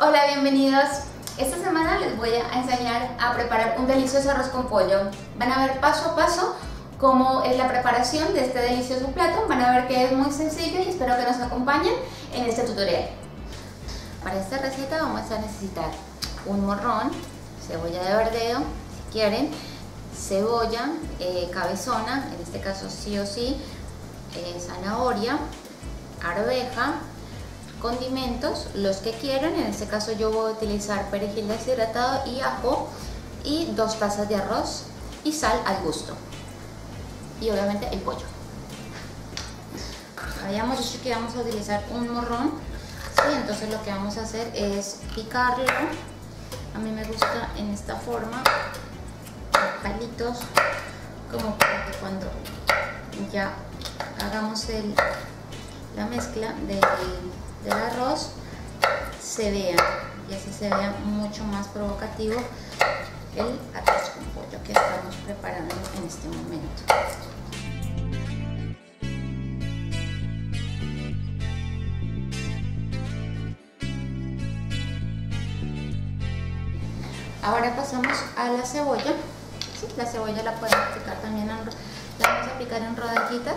Hola, bienvenidos. Esta semana les voy a enseñar a preparar un delicioso arroz con pollo. Van a ver paso a paso cómo es la preparación de este delicioso plato. Van a ver que es muy sencillo y espero que nos acompañen en este tutorial. Para esta receta vamos a necesitar un morrón, cebolla de verdeo, si quieren, cebolla, cabezona, en este caso sí o sí, zanahoria, arveja, condimentos, los que quieran. En este caso yo voy a utilizar perejil deshidratado y ajo, y 2 tazas de arroz y sal al gusto, y obviamente el pollo. Habíamos dicho que vamos a utilizar un morrón, ¿sí? Entonces lo que vamos a hacer es picarlo. A mí me gusta en esta forma, palitos, como para que cuando ya hagamos la mezcla del arroz se vea, y así se vea mucho más provocativo el arroz con pollo que estamos preparando en este momento. Ahora pasamos a la cebolla. Sí, la cebolla la podemos picar también, la vamos a picar en rodajitas.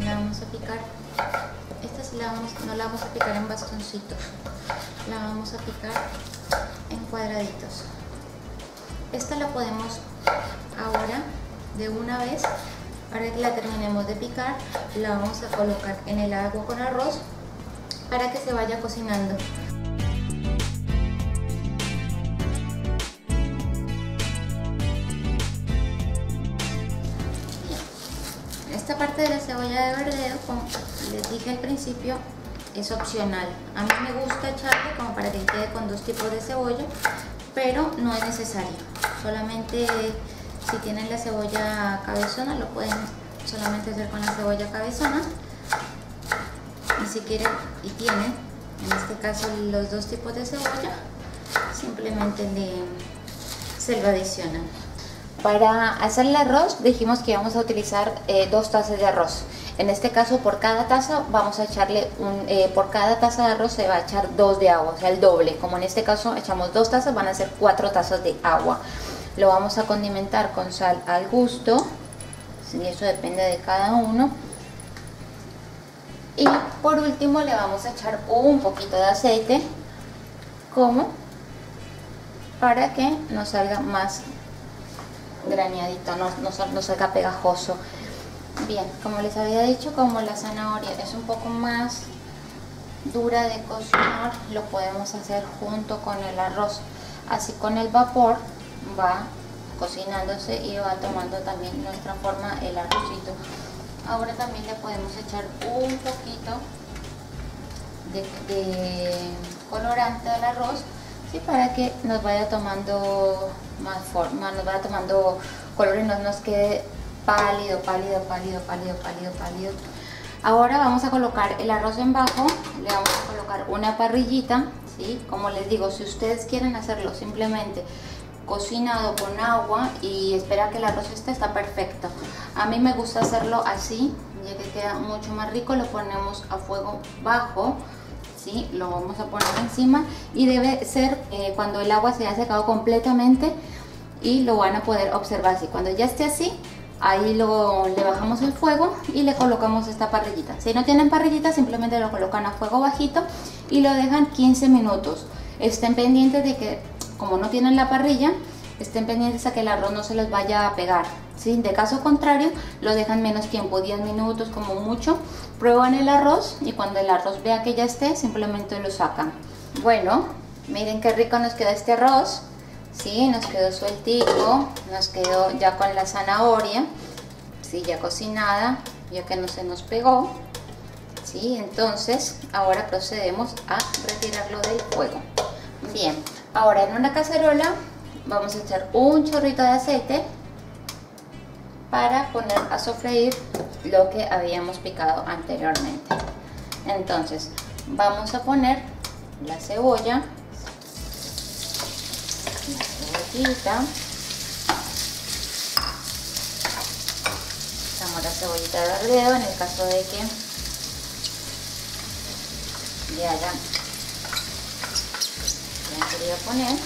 La vamos a picar, esta sí no la vamos a picar en bastoncitos, la vamos a picar en cuadraditos. Esta la podemos ahora de una vez, para que la terminemos de picar, la vamos a colocar en el agua con arroz para que se vaya cocinando. Esta parte de la cebolla de verdeo, como les dije al principio, es opcional. A mí me gusta echarle como para que quede con 2 tipos de cebolla, pero no es necesario. Solamente si tienen la cebolla cabezona, lo pueden solamente hacer con la cebolla cabezona. Y si quieren y tienen, en este caso, los 2 tipos de cebolla, simplemente se lo adicionan. Para hacer el arroz dijimos que íbamos a utilizar 2 tazas de arroz. En este caso, por cada taza vamos a echarle por cada taza de arroz se va a echar 2 de agua, o sea, el doble. Como en este caso echamos 2 tazas, van a ser 4 tazas de agua. Lo vamos a condimentar con sal al gusto, y eso depende de cada uno. Y por último le vamos a echar un poquito de aceite, como para que nos salga más graneadito, no salga pegajoso. Bien, como les había dicho, como la zanahoria es un poco más dura de cocinar, lo podemos hacer junto con el arroz. Así con el vapor va cocinándose y va tomando también nuestra forma el arrocito. Ahora también le podemos echar un poquito de colorante al arroz, ¿sí? Para que nos vaya tomando más forma, nos vaya tomando color y no nos quede pálido. Ahora vamos a colocar el arroz en bajo, le vamos a colocar una parrillita, ¿sí? Como les digo, si ustedes quieren hacerlo simplemente cocinado con agua y esperar que el arroz está perfecto. A mí me gusta hacerlo así, ya que queda mucho más rico. Lo ponemos a fuego bajo, ¿sí? Lo vamos a poner encima, y debe ser cuando el agua se haya secado completamente, y lo van a poder observar así. Cuando ya esté así, ahí le bajamos el fuego y le colocamos esta parrillita. Si no tienen parrillita, simplemente lo colocan a fuego bajito y lo dejan 15 minutos. Estén pendientes de que, como no tienen la parrilla, estén pendientes a que el arroz no se les vaya a pegar, ¿sí? De caso contrario, lo dejan menos tiempo, 10 minutos como mucho. Prueban el arroz y cuando el arroz vea que ya esté, simplemente lo sacan. Bueno, miren qué rico nos quedó este arroz, ¿sí? Nos quedó sueltico, nos quedó ya con la zanahoria, ¿sí? Ya cocinada, ya que no se nos pegó, ¿sí? Entonces ahora procedemos a retirarlo del fuego. Bien, ahora en una cacerola vamos a echar un chorrito de aceite para poner a sofreír lo que habíamos picado anteriormente. Entonces vamos a poner la cebolla, la cebollita, ahora cebollita de verdeo en el caso de que ya quería poner.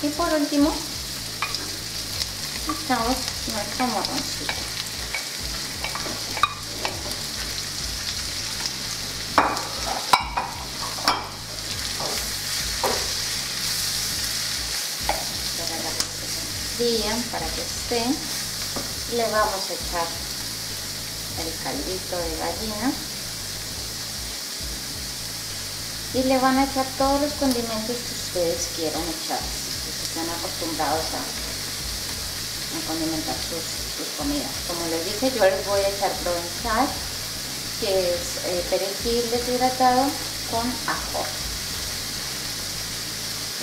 Y por último echamos nuestro morroncito. Para que esté, le vamos a echar el caldito de gallina y le van a echar todos los condimentos que ustedes quieran echar, que estén acostumbrados a condimentar sus comidas. Como les dije, yo les voy a echar provenzal, que es perejil deshidratado con ajo.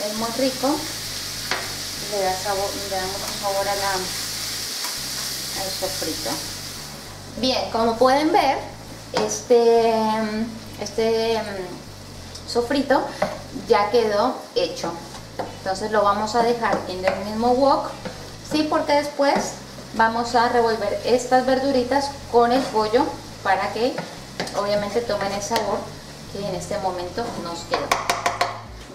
Es muy rico. Le da mucho sabor al sofrito. Bien, como pueden ver, este sofrito ya quedó hecho. Entonces lo vamos a dejar en el mismo wok, sí, porque después vamos a revolver estas verduritas con el pollo para que obviamente tomen el sabor que en este momento nos quedó.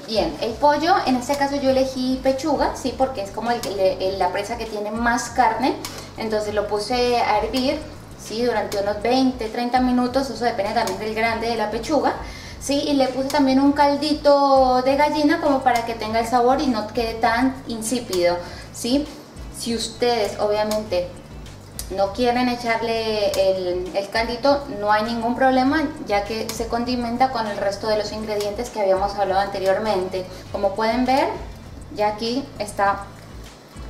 Bien, el pollo, en este caso yo elegí pechuga, sí, porque es como la presa que tiene más carne. Entonces lo puse a hervir, sí, durante unos 20-30 minutos, eso depende también del grande de la pechuga, sí, y le puse también un caldito de gallina como para que tenga el sabor y no quede tan insípido, sí. Si ustedes obviamente no quieren echarle el caldito, no hay ningún problema, ya que se condimenta con el resto de los ingredientes que habíamos hablado anteriormente. Como pueden ver, ya aquí está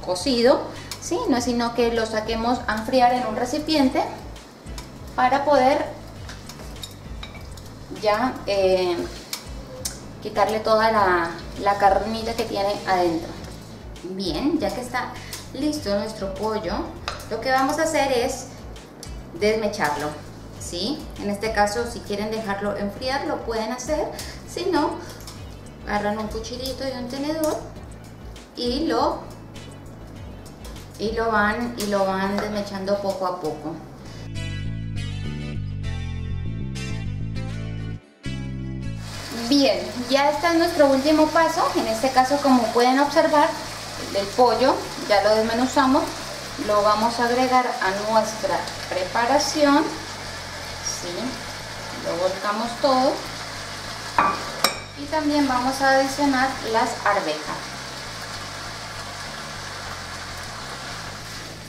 cocido, ¿sí? No es sino que lo saquemos a enfriar en un recipiente para poder ya quitarle toda la carnita que tiene adentro. Bien, ya que está listo nuestro pollo, lo que vamos a hacer es desmecharlo, ¿sí? En este caso, si quieren dejarlo enfriar, lo pueden hacer. Si no, agarran un cuchillito y un tenedor y lo van desmechando poco a poco. Bien, ya está nuestro último paso. En este caso, como pueden observar, el pollo ya lo desmenuzamos. Lo vamos a agregar a nuestra preparación, ¿sí? Lo volcamos todo y también vamos a adicionar las arvejas.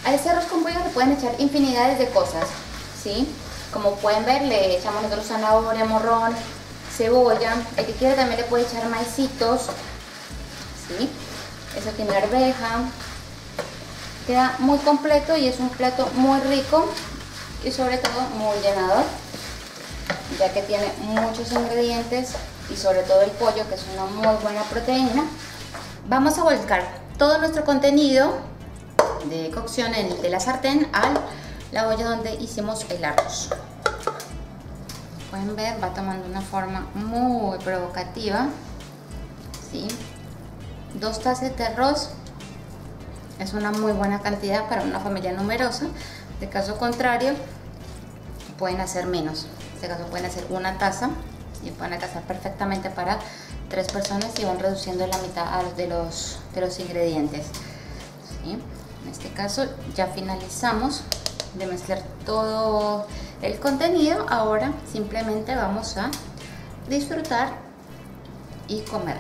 A este arroz con pollo le pueden echar infinidades de cosas, ¿sí? Como pueden ver, le echamos nosotros zanahoria, morrón, cebolla. El que quiera también le puede echar maicitos, ¿sí? Eso tiene arveja. Queda muy completo y es un plato muy rico y sobre todo muy llenador, ya que tiene muchos ingredientes y sobre todo el pollo, que es una muy buena proteína. Vamos a volcar todo nuestro contenido de cocción de la sartén a la olla donde hicimos el arroz. Pueden ver, va tomando una forma muy provocativa, ¿sí? 2 tazas de arroz es una muy buena cantidad para una familia numerosa. De caso contrario, pueden hacer menos. En este caso pueden hacer 1 taza y pueden alcanzar perfectamente para 3 personas y van reduciendo la mitad de los ingredientes, ¿sí? En este caso ya finalizamos de mezclar todo el contenido. Ahora simplemente vamos a disfrutar y comer.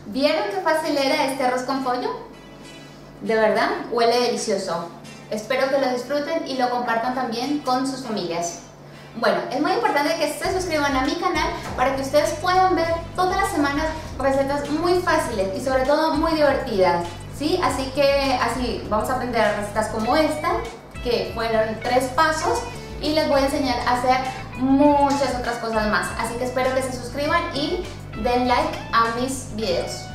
¿Vieron qué fácil era este arroz con pollo? De verdad, huele delicioso. Espero que lo disfruten y lo compartan también con sus familias. Bueno, es muy importante que se suscriban a mi canal para que ustedes puedan ver todas las semanas recetas muy fáciles y sobre todo muy divertidas, ¿sí? Así que así vamos a aprender recetas como esta, que fueron 3 pasos, y les voy a enseñar a hacer muchas otras cosas más. Así que espero que se suscriban y den like a mis videos.